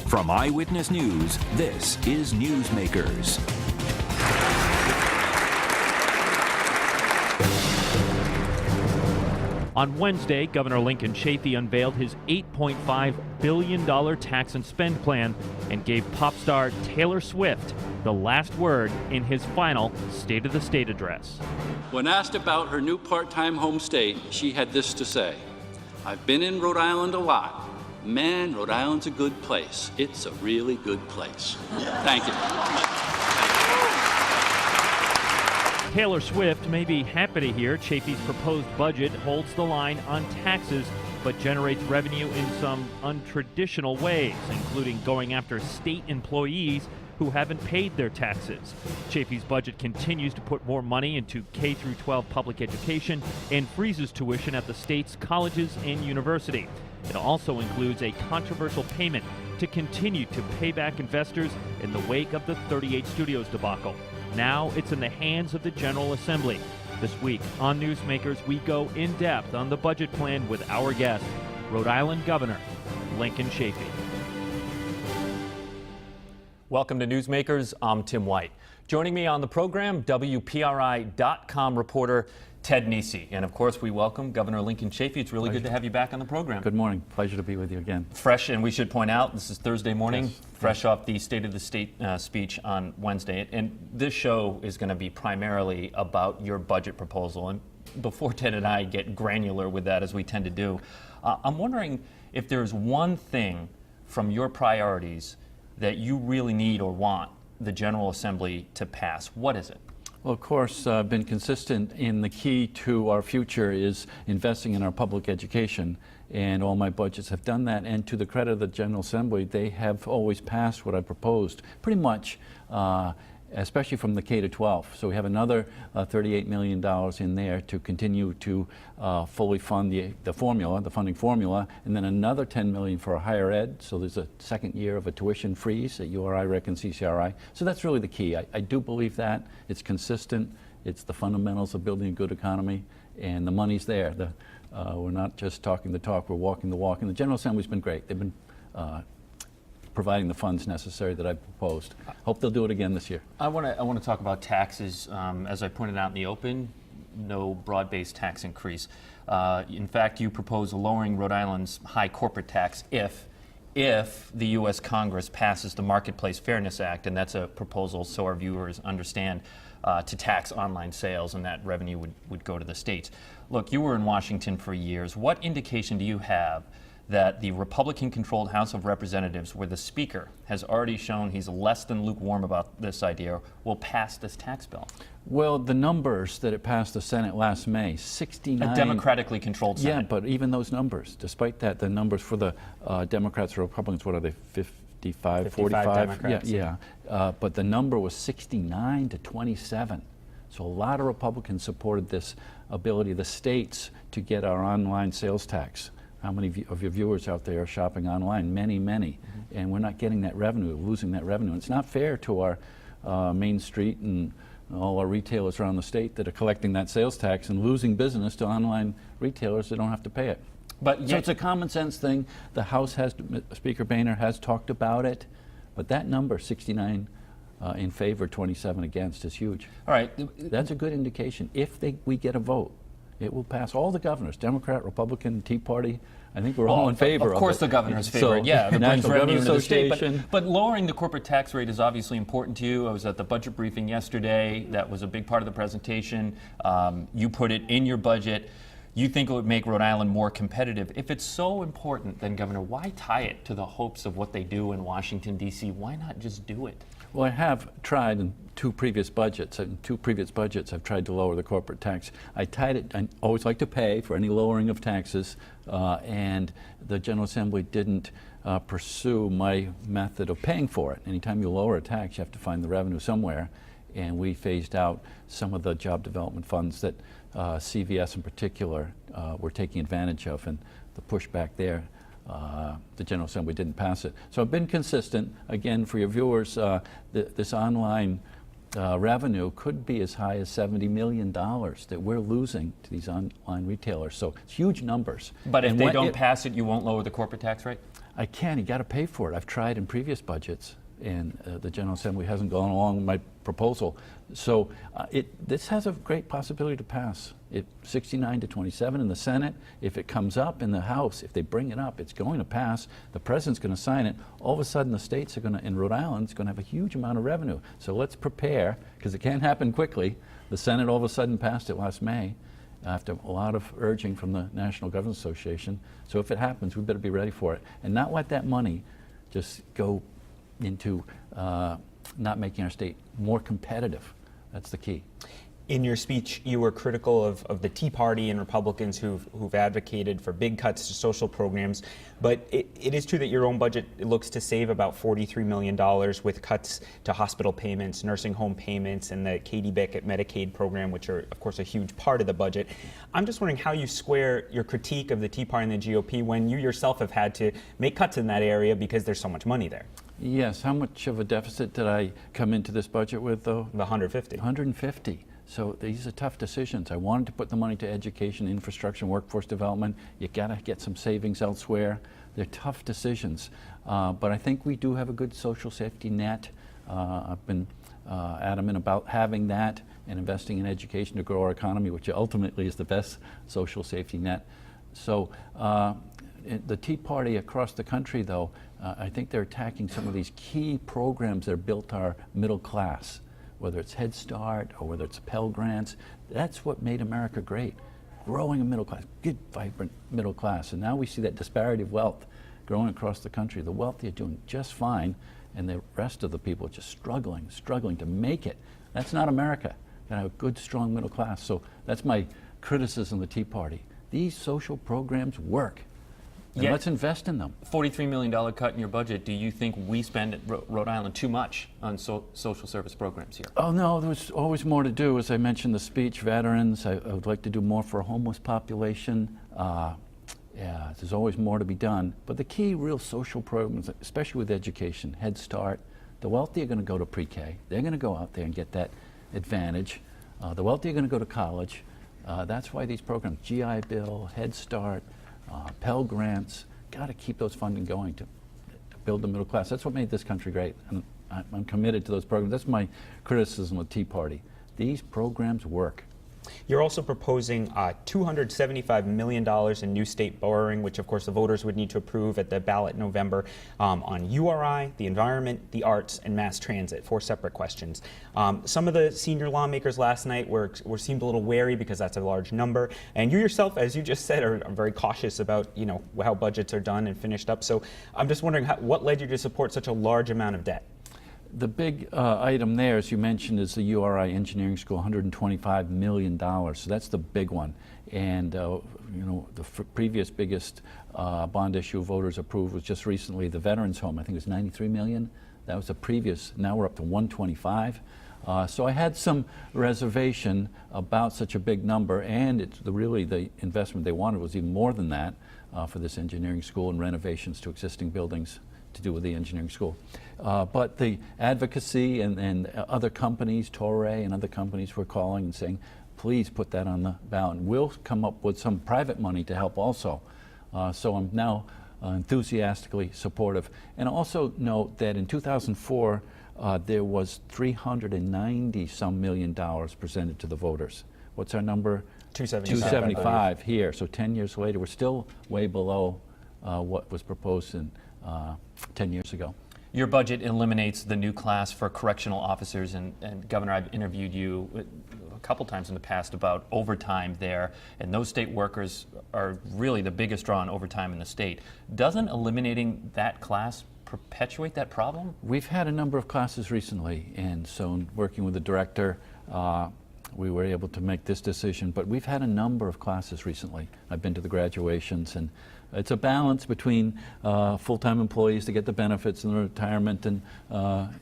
From Eyewitness News, this is Newsmakers. On Wednesday, Governor Lincoln Chafee unveiled his $8.5 billion tax and spend plan and gave pop star Taylor Swift the last word in his final State of the State address. When asked about her new part-time home state, she had this to say: "I've been in Rhode Island a lot. Man, Rhode Island's a good place. It's a really good place." Thank you. Taylor Swift may be happy to hear Chafee's proposed budget holds the line on taxes, but generates revenue in some untraditional ways, including going after state employees who haven't paid their taxes. Chafee's budget continues to put more money into K-12 public education and freezes tuition at the state's colleges and universities. It also includes a controversial payment to continue to pay back investors in the wake of the 38 Studios debacle. Now it's in the hands of the General Assembly. This week on Newsmakers, we go in depth on the budget plan with our guest, Rhode Island Governor Lincoln Chafee. Welcome to Newsmakers. I'm Tim White. Joining me on the program, WPRI.com reporter Ted Nesi. And of course, we welcome Governor Lincoln Chafee. It's really good to have you back on the program. Good morning. Pleasure to be with you again. Fresh, and we should point out, this is Thursday morning, yes. fresh off the State of the State speech on Wednesday. And this show is going to be primarily about your budget proposal. And before Ted and I get granular with that, as we tend to do, I'm wondering if there's one thing from your priorities that you really need or want the General Assembly to pass. What is it? Well, of course, I've been consistent in the key to our future is investing in our public education, and all my budgets have done that. And to the credit of the General Assembly, they have always passed what I proposed, pretty much, especially from the K-12. So we have another $38 million in there to continue to fully fund the formula, the funding formula, and then another $10 million for higher ed. So there's a second year of a tuition freeze at URI, Rec, and CCRI. So that's really the key. I do believe that. It's consistent. It's the fundamentals of building a good economy, and the money's there. We're not just talking the talk, we're walking the walk. And the General Assembly's been great. They've been providing the funds necessary that I proposed. Hope they'll do it again this year. I want to talk about taxes. As I pointed out in the open, no broad-based tax increase. In fact, you propose lowering Rhode Island's high corporate tax if the U.S. Congress passes the Marketplace Fairness Act, and that's a proposal, so our viewers understand, to tax online sales, and that revenue would go to the states. Look, you were in Washington for years. What indication do you have that the Republican-controlled House of Representatives, where the Speaker has already shown he's less than lukewarm about this idea, will pass this tax bill? Well, the numbers that it passed the Senate last May, 69... A democratically controlled Senate. Yeah, but even those numbers, despite that, the numbers for the Democrats or Republicans, what are they, 55, 45? Democrats. Yeah. But the number was 69 to 27. So a lot of Republicans supported this ability of the states to get our online sales tax. How many of your viewers out there are shopping online? Many, many. Mm-hmm. And we're not getting that revenue, losing that revenue. It's not fair to our Main Street and all our retailers around the state that are collecting that sales tax and losing business to online retailers that don't have to pay it. So it's a common sense thing. The House has, Speaker Boehner has talked about it, but that number, 69 in favor, 27 against, is huge. All right. That's a good indication. If we get a vote, it will pass. All the governors, Democrat, Republican, Tea Party, I think we're all in favor of it. Of course the governor's favorite, yeah. It brings revenue into the state. But lowering the corporate tax rate is obviously important to you. I was at the budget briefing yesterday. That was a big part of the presentation. You put it in your budget. You think it would make Rhode Island more competitive. If it's so important, then, Governor, why tie it to the hopes of what they do in Washington, D.C.? Why not just do it? Well, I have tried in two previous budgets. In two previous budgets, I've tried to lower the corporate tax. I always like to pay for any lowering of taxes, and the General Assembly didn't pursue my method of paying for it. Anytime you lower a tax, you have to find the revenue somewhere, and we phased out some of the job development funds that CVS in particular were taking advantage of, and the pushback there. The General Assembly didn't pass it. So I've been consistent. Again, for your viewers, this online revenue could be as high as $70 million that we're losing to these online retailers. So it's huge numbers. But if they don't pass it, you won't lower the corporate tax rate? I can. You got to pay for it. I've tried in previous budgets, and the General Assembly hasn't gone along with my proposal. So this has a great possibility to pass. 69 to 27 in the Senate. If it comes up in the House, if they bring it up, it's going to pass. The president's going to sign it. All of a sudden, the states are going to, in Rhode Island, it's going to have a huge amount of revenue. So let's prepare, because it can't happen quickly. The Senate all of a sudden passed it last May after a lot of urging from the National Government Association. So if it happens, we better be ready for it and not let that money just go into not making our state more competitive. That's the key. In your speech, you were critical of the Tea Party and Republicans who've advocated for big cuts to social programs, but it is true that your own budget looks to save about $43 million with cuts to hospital payments, nursing home payments, and the Katie Beckett Medicaid program, which are, of course, a huge part of the budget. I'm just wondering how you square your critique of the Tea Party and the GOP when you yourself have had to make cuts in that area because there's so much money there. Yes. How much of a deficit did I come into this budget with, though? 150. 150. So these are tough decisions. I wanted to put the money to education, infrastructure, and workforce development. You got to get some savings elsewhere. They're tough decisions. But I think we do have a good social safety net. I've been adamant about having that and investing in education to grow our economy, which ultimately is the best social safety net. So the Tea Party across the country, though, I think they're attacking some of these key programs that built our middle class, whether it's Head Start or whether it's Pell Grants. That's what made America great, growing a middle class, good, vibrant middle class. And now we see that disparity of wealth growing across the country. The wealthy are doing just fine, and the rest of the people are just struggling to make it. That's not America. You have a good, strong middle class. So that's my criticism of the Tea Party. These social programs work. And let's invest in them. $43 million cut in your budget. Do you think we spend at Rhode Island too much on social service programs here? Oh, no, there's always more to do. As I mentioned in the speech, veterans, I would like to do more for a homeless population. Yeah, there's always more to be done. But the key real social programs, especially with education, Head Start, the wealthy are going to go to pre-K. They're going to go out there and get that advantage. The wealthy are going to go to college. That's why these programs, GI Bill, Head Start, Pell Grants, got to keep those funding going to build the middle class. That's what made this country great, and I'm committed to those programs. That's my criticism of Tea Party. These programs work. You're also proposing $275 million in new state borrowing, which of course the voters would need to approve at the ballot in November, on URI, the environment, the arts, and mass transit. 4 separate questions. Some of the senior lawmakers last night seemed a little wary because that's a large number, and you yourself, as you just said, are very cautious about how budgets are done and finished up. So I'm just wondering what led you to support such a large amount of debt? The big item there, as you mentioned, is the URI Engineering School, $125 million. So that's the big one. And the previous biggest bond issue voters approved was just recently the Veterans Home. I think it was $93 million. That was the previous. Now we're up to $125. So I had some reservation about such a big number, and it's really the investment they wanted was even more than that for this engineering school and renovations to existing buildings to do with the engineering school. But the advocacy and other companies, Torrey and other companies were calling and saying, please put that on the ballot. And we'll come up with some private money to help also. So I'm now enthusiastically supportive. And also note that in 2004, there was $390-some million presented to the voters. What's our number? 275 here. So 10 years later, we're still way below what was proposed in 10 years ago. Your budget eliminates the new class for correctional officers, and Governor, I've interviewed you a couple times in the past about overtime there, and those state workers are really the biggest draw on overtime in the state. Doesn't eliminating that class perpetuate that problem? We've had a number of classes recently, and so in working with the director, we were able to make this decision, but we've had a number of classes recently. I've been to the graduations, and it's a balance between full-time employees to get the benefits and the retirement and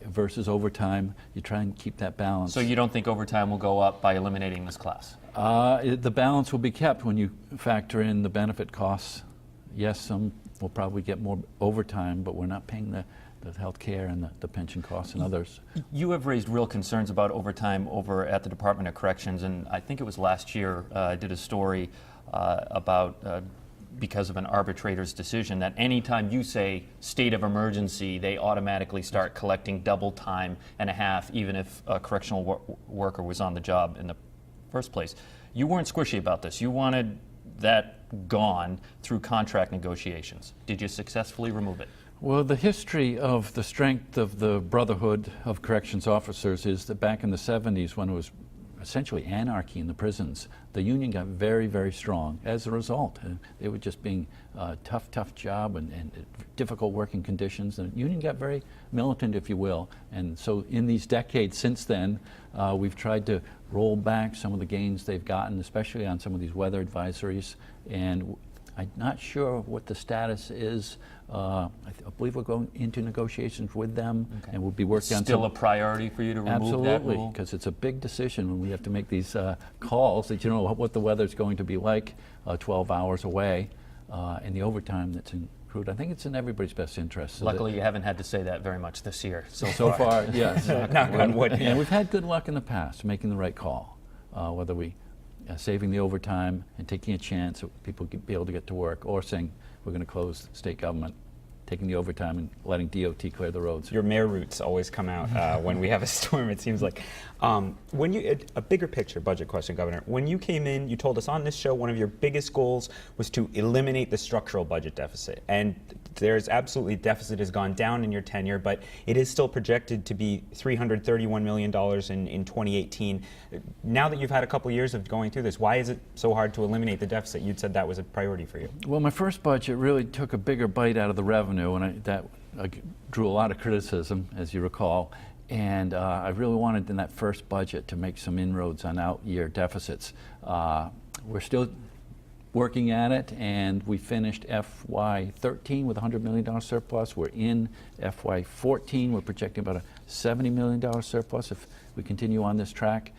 versus overtime. You try and keep that balance. So you don't think overtime will go up by eliminating this class? The balance will be kept when you factor in the benefit costs. Yes, some will probably get more overtime, but we're not paying the health care and the pension costs and others. You have raised real concerns about overtime over at the Department of Corrections, and I think it was last year I did a story about because of an arbitrator's decision that anytime you say state of emergency, they automatically start collecting double time and a half, even if a correctional worker was on the job in the first place. You weren't squishy about this. You wanted that gone through contract negotiations. Did you successfully remove it? Well, the history of the strength of the Brotherhood of Corrections Officers is that back in the 70s, when it was essentially anarchy in the prisons, the union got very, very strong as a result. They were just being a tough job and difficult working conditions. And the union got very militant, if you will. And so in these decades since then, we've tried to roll back some of the gains they've gotten, especially on some of these weather advisories. And I'm not sure what the status is. I believe we're going into negotiations with them, and we'll be working on still a priority for you to remove that rule? Absolutely, because it's a big decision when we have to make these calls that you know what the weather's going to be like 12 hours away, and the overtime that's included. I think it's in everybody's best interest. Luckily, you haven't had to say that very much this year. So far, yes. Knock on wood. And we've had good luck in the past making the right call, whether we saving the overtime and taking a chance that people be able to get to work, or saying we're going to close state government, taking the overtime and letting DOT clear the roads. Your mayor roots always come out when we have a storm, it seems like. When you, a bigger picture budget question, Governor. When you came in, you told us on this show one of your biggest goals was to eliminate the structural budget deficit. And there's absolutely, deficit has gone down in your tenure, but it is still projected to be $331 million in 2018. Now that you've had a couple years of going through this, why is it so hard to eliminate the deficit? You'd said that was a priority for you. Well, my first budget really took a bigger bite out of the revenue, and that drew a lot of criticism, as you recall. And I really wanted in that first budget to make some inroads on out-year deficits. We're still working at it, and we finished FY13 with a $100 million surplus. We're in FY14. We're projecting about a $70 million surplus if we continue on this track.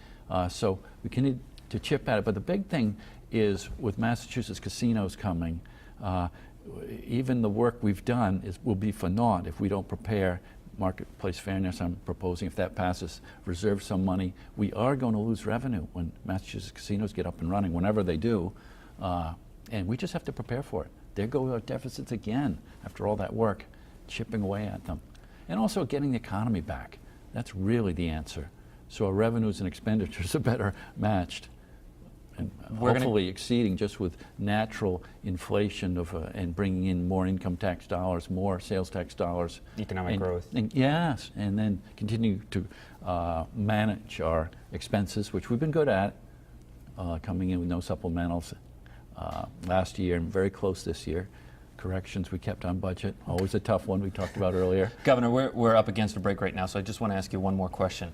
So we continue to chip at it. But the big thing is with Massachusetts casinos coming, even the work we've done will be for naught if we don't prepare marketplace fairness. I'm proposing, if that passes, reserve some money. We are going to lose revenue when Massachusetts casinos get up and running, whenever they do, and we just have to prepare for it. There go our deficits again after all that work, chipping away at them. And also getting the economy back. That's really the answer. So our revenues and expenditures are better matched, and hopefully exceeding just with natural inflation of and bringing in more income tax dollars, more sales tax dollars. Economic growth. Yes, and then continue to manage our expenses, which we've been good at, coming in with no supplementals last year and very close this year. Corrections we kept on budget, always a tough one we talked about earlier. Governor, we're up against a break right now, so I just want to ask you one more question.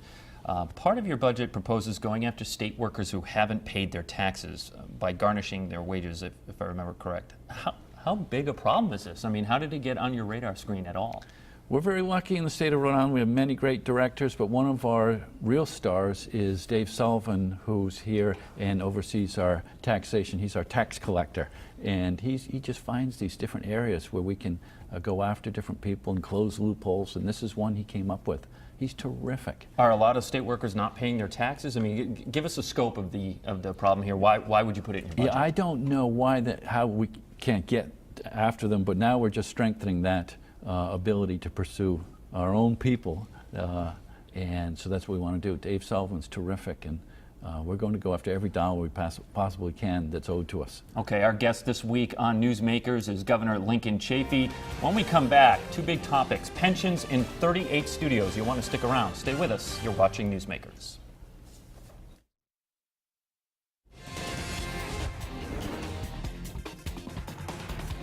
Part of your budget proposes going after state workers who haven't paid their taxes by garnishing their wages, if I remember correct. How big a problem is this? I mean, how did it get on your radar screen at all? We're very lucky in the state of Rhode Island. We have many great directors, but one of our real stars is Dave Sullivan, who's here and oversees our taxation. He's our tax collector, and he just finds these different areas where we can go after different people and close loopholes, and this is one he came up with. He's terrific. Are a lot of state workers not paying their taxes? I mean, give us a scope of the problem here. Why would you put it in your budget? Yeah, I don't know how we can't get after them, but now we're just strengthening that ability to pursue our own people, and so that's what we want to do. Dave Sullivan's terrific, and we're going to go after every dollar we possibly can that's owed to us. Okay, our guest this week on Newsmakers is Governor Lincoln Chafee. When we come back, two big topics: pensions in 38 studios. You'll want to stick around. Stay with us. You're watching Newsmakers.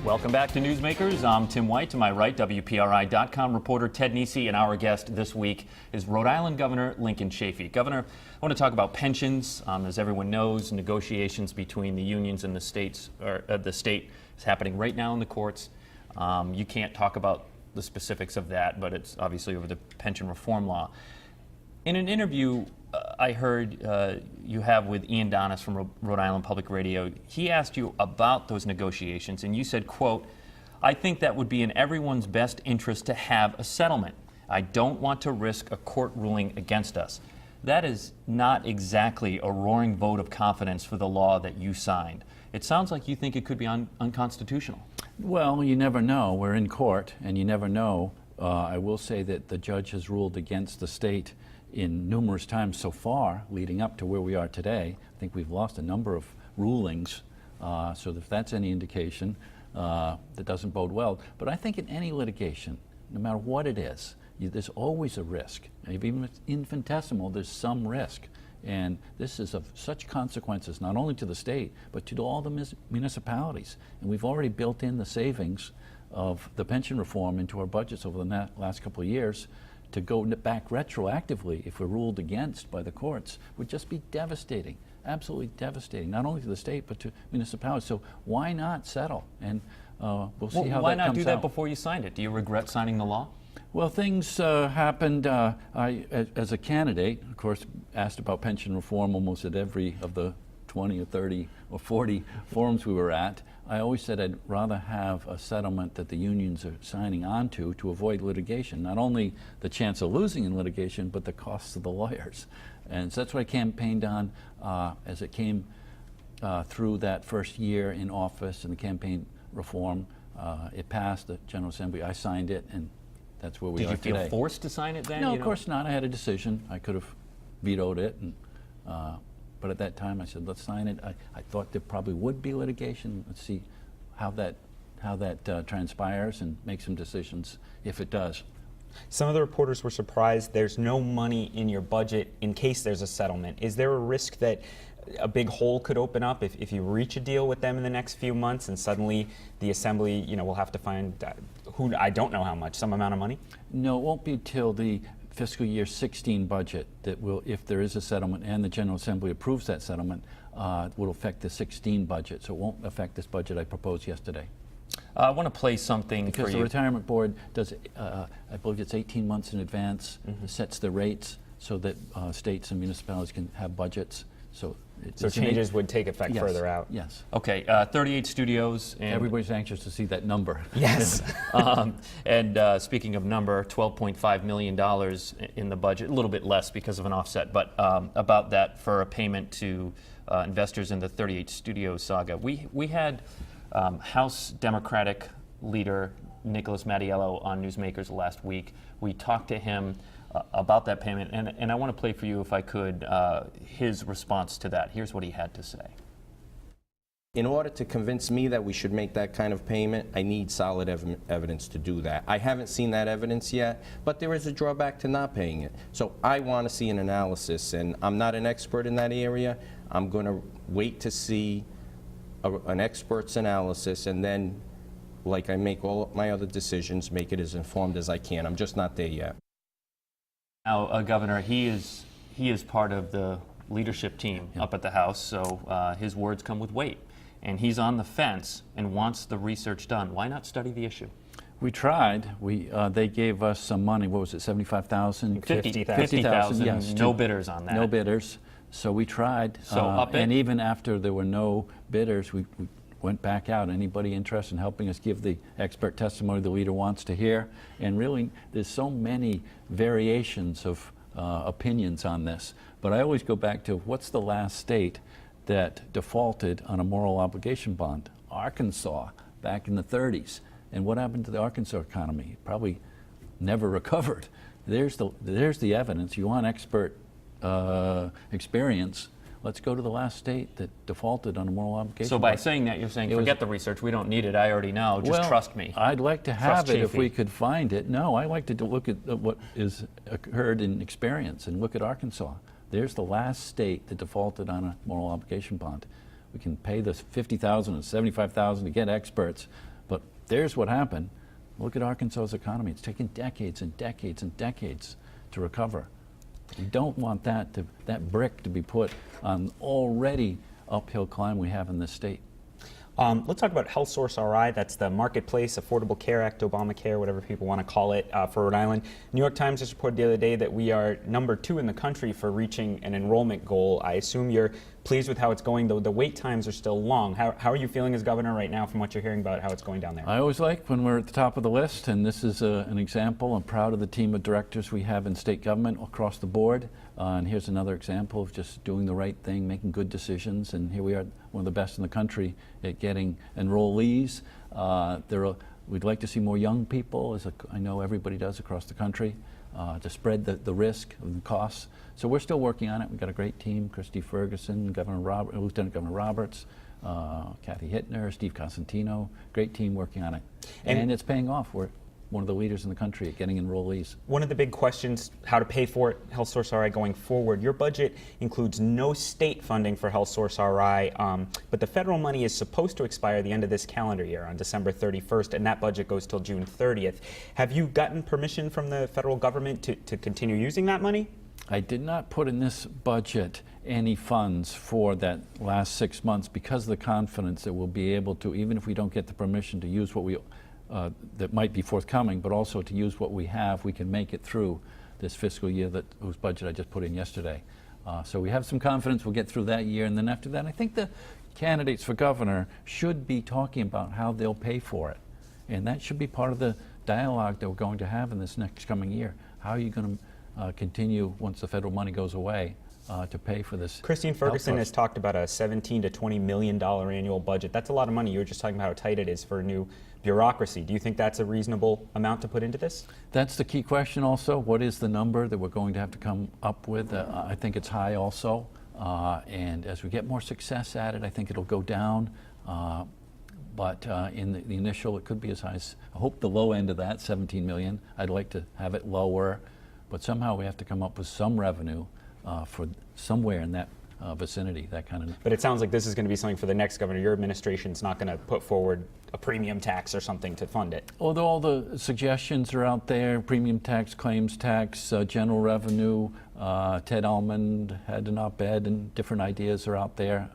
Welcome back to Newsmakers. I'm Tim White. To my right, WPRI.com reporter Ted Nesi, and our guest this week is Rhode Island Governor Lincoln Chafee. Governor, I want to talk about pensions. As everyone knows, negotiations between the unions and the states, or the state, is happening right now in the courts. You can't talk about the specifics of that, but it's obviously over the pension reform law. In an interview I heard you have with Ian Donis from Rhode Island Public Radio, he asked you about those negotiations, and you said, quote, I think that would be in everyone's best interest to have a settlement. I don't want to risk a court ruling against us. That is not exactly a roaring vote of confidence for the law that you signed. It sounds like you think it could be unconstitutional. Well, you never know. We're in court, and you never know. I will say that the judge has ruled against the state in numerous times so far, leading up to where we are today. I think we've lost a number of rulings, so if that's any indication, that doesn't bode well. But I think in any litigation, no matter what it is, there's always a risk. Even if it's infinitesimal, there's some risk. And this is of such consequences, not only to the state, but to all the municipalities. And we've already built in the savings of the pension reform into our budgets over the last couple of years. To go back retroactively, if we're ruled against by the courts, would just be devastating, absolutely devastating, not only to the state, but to municipalities. So why not settle? And we'll see how that comes out. Why not do that before you signed it? Do you regret signing the law? Well, things happened. I, as a candidate, of course, asked about pension reform almost at every of the 20 or 30 or 40 forums we were at. I always said I'd rather have a settlement that the unions are signing on to avoid litigation. Not only the chance of losing in litigation, but the costs of the lawyers. And so that's what I campaigned on as it came through that first year in office and the campaign reform. It passed the General Assembly. I signed it, and that's where we are today. Did you feel forced to sign it then? No, of course not. I had a decision. I could have vetoed it, and, but at that time I said, let's sign it. I thought there probably would be litigation. Let's see how that transpires and make some decisions if it does. Some of the reporters were surprised there's no money in your budget in case there's a settlement. Is there a risk that a big hole could open up if you reach a deal with them in the next few months and suddenly the Assembly, will have to find, I don't know how much, some amount of money? No, it won't be till the fiscal year 16 budget that will, if there is a settlement and the General Assembly approves that settlement, will affect the 16 budget. So it won't affect this budget I proposed yesterday. I want to play something because for you. The Retirement Board does, I believe it's 18 months in advance, sets the rates so that states and municipalities can have budgets. So changes would take effect further out. Yes. Okay, 38 studios. And everybody's anxious to see that number. Yes. And speaking of number, $12.5 million in the budget, a little bit less because of an offset, but about that for a payment to investors in the 38 studios saga. We had House Democratic leader Nicholas Mattiello on Newsmakers last week. We talked to him about that payment, and I want to play for you, if I could, his response to that. Here's what he had to say. In order to convince me that we should make that kind of payment, I need solid evidence to do that. I haven't seen that evidence yet, but there is a drawback to not paying it. So I want to see an analysis, and I'm not an expert in that area. I'm going to wait to see an expert's analysis, and then, like I make all of my other decisions, make it as informed as I can. I'm just not there yet. Now, Governor, he is part of the leadership team up at the House, so his words come with weight. And he's on the fence and wants the research done. Why not study the issue? We tried. They gave us some money. What was it, $75,000? $50,000. Yes. No bidders on that. No bidders. So we tried. So up it? And even after there were no bidders, we went back out. Anybody interested in helping us give the expert testimony the leader wants to hear? And really, there's so many variations of opinions on this. But I always go back to what's the last state that defaulted on a moral obligation bond? Arkansas, back in the 30s. And what happened to the Arkansas economy? It probably never recovered. There's the evidence. You want expert experience. Let's go to the last state that defaulted on a moral obligation. So by saying that, you're saying, forget the research. We don't need it. I already know. Just trust me. I'd like to have it if Chafee. we could find it. No, I like to look at what is occurred in experience and look at Arkansas. There's the last state that defaulted on a moral obligation bond. We can pay the $50,000 and $75,000 to get experts, but there's what happened. Look at Arkansas's economy. It's taken decades and decades and decades to recover. We don't want that brick to be put on already uphill climb we have in this state. Let's talk about Healthsource RI. That's the Marketplace Affordable Care Act, Obamacare, whatever people want to call it, for Rhode Island. New York Times just reported the other day that we are #2 in the country for reaching an enrollment goal. I assume you're pleased with how it's going, though the wait times are still long. How are you feeling as governor right now from what you're hearing about how it's going down there? I always like when we're at the top of the list, and this is an example. I'm proud of the team of directors we have in state government across the board. And here's another example of just doing the right thing, making good decisions. And here we are, one of the best in the country at getting enrollees. We'd like to see more young people, as I know everybody does across the country, to spread the risk and the costs. So we're still working on it. We've got a great team: Christy Ferguson, Lieutenant Governor Roberts, Kathy Hittner, Steve Cosentino. Great team working on it. And it's paying off. We're one of the leaders in the country at getting enrollees. One of the big questions, how to pay for it, Healthsource RI going forward. Your budget includes no state funding for Healthsource RI, but the federal money is supposed to expire at the end of this calendar year on December 31st, and that budget goes till June 30th. Have you gotten permission from the federal government to continue using that money? I did not put in this budget any funds for that last 6 months because of the confidence that we'll be able to, even if we don't get the permission to use what we that might be forthcoming, but also to use what we have, we can make it through this fiscal year whose budget I just put in yesterday. So we have some confidence we'll get through that year, and then after that, I think the candidates for governor should be talking about how they'll pay for it. And that should be part of the dialogue that we're going to have in this next coming year. How are you going to continue once the federal money goes away to pay for this? Christine Ferguson has talked about a $17 to $20 million annual budget. That's a lot of money. You were just talking about how tight it is for a new bureaucracy. Do you think that's a reasonable amount to put into this? That's the key question also. What is the number that we're going to have to come up with? I think it's high also. And as we get more success at it, I think it'll go down. But in the initial, it could be as high as, I hope the low end of that, 17 million. I'd like to have it lower. But somehow we have to come up with some revenue for somewhere in that vicinity, that kind of. But it sounds like this is going to be something for the next governor. Your administration's not going to put forward a premium tax or something to fund it. Although all the suggestions are out there, premium tax, claims tax, general revenue, Ted Almond had an op-ed and different ideas are out there.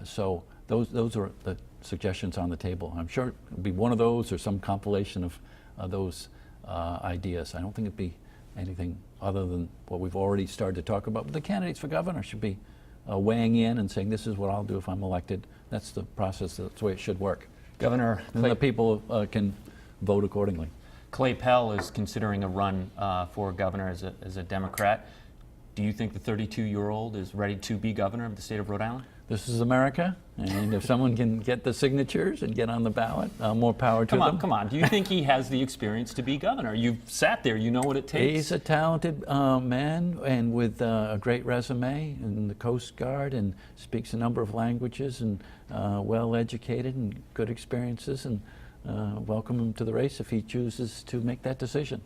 So those are the suggestions on the table. I'm sure it'll be one of those or some compilation of those ideas. I don't think it'd be anything other than what we've already started to talk about. But the candidates for governor should be weighing in and saying, this is what I'll do if I'm elected. That's the process. That's the way it should work. Governor And the people can vote accordingly. Clay Pell is considering a run for governor as a Democrat. Do you think the 32-year-old is ready to be governor of the state of Rhode Island? This is America, and if someone can get the signatures and get on the ballot, more power to them. Come on. Do you think he has the experience to be governor? You've sat there. You know what it takes. He's a talented man and with a great resume in the Coast Guard and speaks a number of languages and well-educated and good experiences, and welcome him to the race if he chooses to make that decision.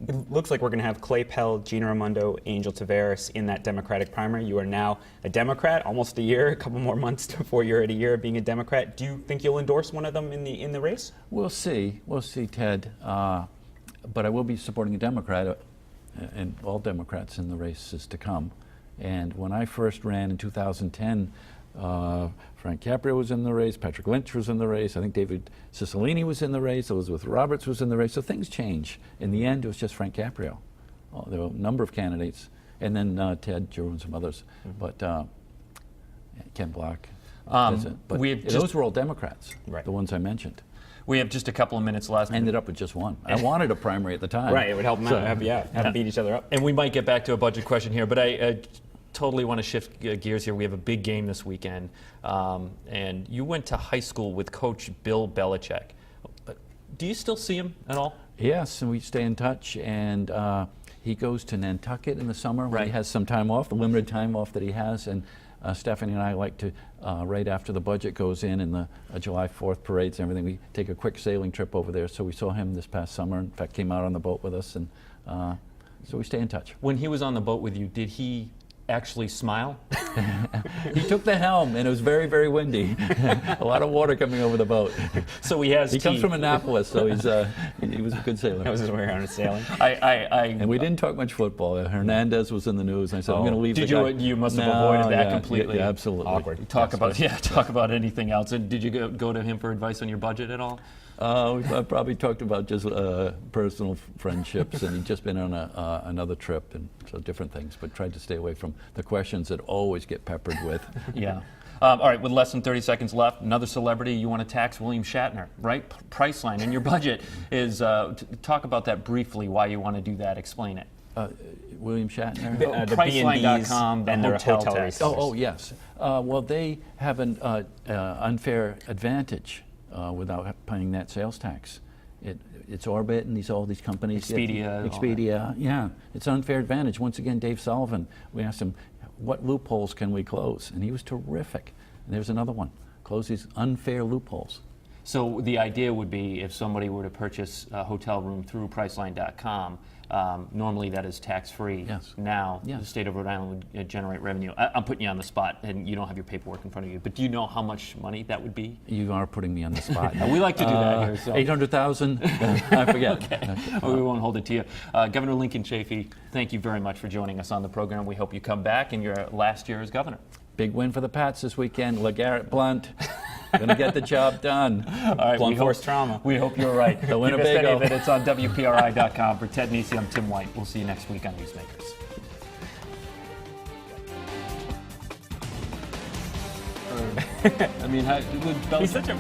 It looks like we're going to have Clay Pell, Gina Raimondo, Angel Taveras in that Democratic primary. You are now a Democrat, almost a year, a couple more months before you're at a year of being a Democrat. Do you think you'll endorse one of them in the race? We'll see, Ted. But I will be supporting a Democrat, and all Democrats in the races to come. And when I first ran in 2010, Frank Caprio was in the race, Patrick Lynch was in the race, I think David Cicilline was in the race, Elizabeth Roberts was in the race, so things change. In the end, it was just Frank Caprio. There were a number of candidates, and then Ted, Joe, and some others, but Ken Block. But those were all Democrats, right. The ones I mentioned. We have just a couple of minutes left. I ended up with just one. I wanted a primary at the time. Right, it would help them out, have them beat each other up. And we might get back to a budget question here, but I totally want to shift gears here. We have a big game this weekend, and you went to high school with Coach Bill Belichick. Do you still see him at all? Yes, and we stay in touch, and he goes to Nantucket in the summer when he has some time off, the limited time off that he has, and Stephanie and I like to, right after the budget goes in the July 4th parades and everything, we take a quick sailing trip over there. So we saw him this past summer. In fact, came out on the boat with us, and so we stay in touch. When he was on the boat with you, did he actually smile? He took the helm, and it was very, very windy. A lot of water coming over the boat. So he comes from Annapolis, so he was a good sailor. That was his way around his sailing. And we didn't talk much football. Hernandez was in the news, and I said, I'm going to leave the guy. You must have avoided that completely. Yeah, absolutely. Awkward. Talk about anything else. And did you go to him for advice on your budget at all? I've probably talked about just personal friendships, and he's just been on another trip, and so different things, but tried to stay away from the questions that always get peppered with. Yeah. All right, with less than 30 seconds left, another celebrity you want to tax, William Shatner, right? Priceline in your budget is, talk about that briefly, why you want to do that, explain it. William Shatner? The Priceline.com, B&Bs and their hotel tax. restaurants. Oh, yes. Well, they have an unfair advantage without paying that sales tax. It's Orbit and all these companies. Expedia. Yeah. It's an unfair advantage. Once again, Dave Sullivan, we asked him, what loopholes can we close? And he was terrific. And there's another one. Close these unfair loopholes. So the idea would be if somebody were to purchase a hotel room through Priceline.com, normally that is tax-free. Yes. Now, Yes. the state of Rhode Island would generate revenue. I'm putting you on the spot, and you don't have your paperwork in front of you, but do you know how much money that would be? You are putting me on the spot. We like to do that here. So. 800,000? I forget. Okay. We won't hold it to you. Governor Lincoln Chafee, thank you very much for joining us on the program. We hope you come back in your last year as governor. Big win for the Pats this weekend. LeGarrette Blount going to get the job done. All right, Blunt force trauma. We hope you're right. The If you missed any Winnebago. of it, it's on WPRI.com. For Ted Nesi, I'm Tim White. We'll see you next week on Newsmakers. I mean, He's such a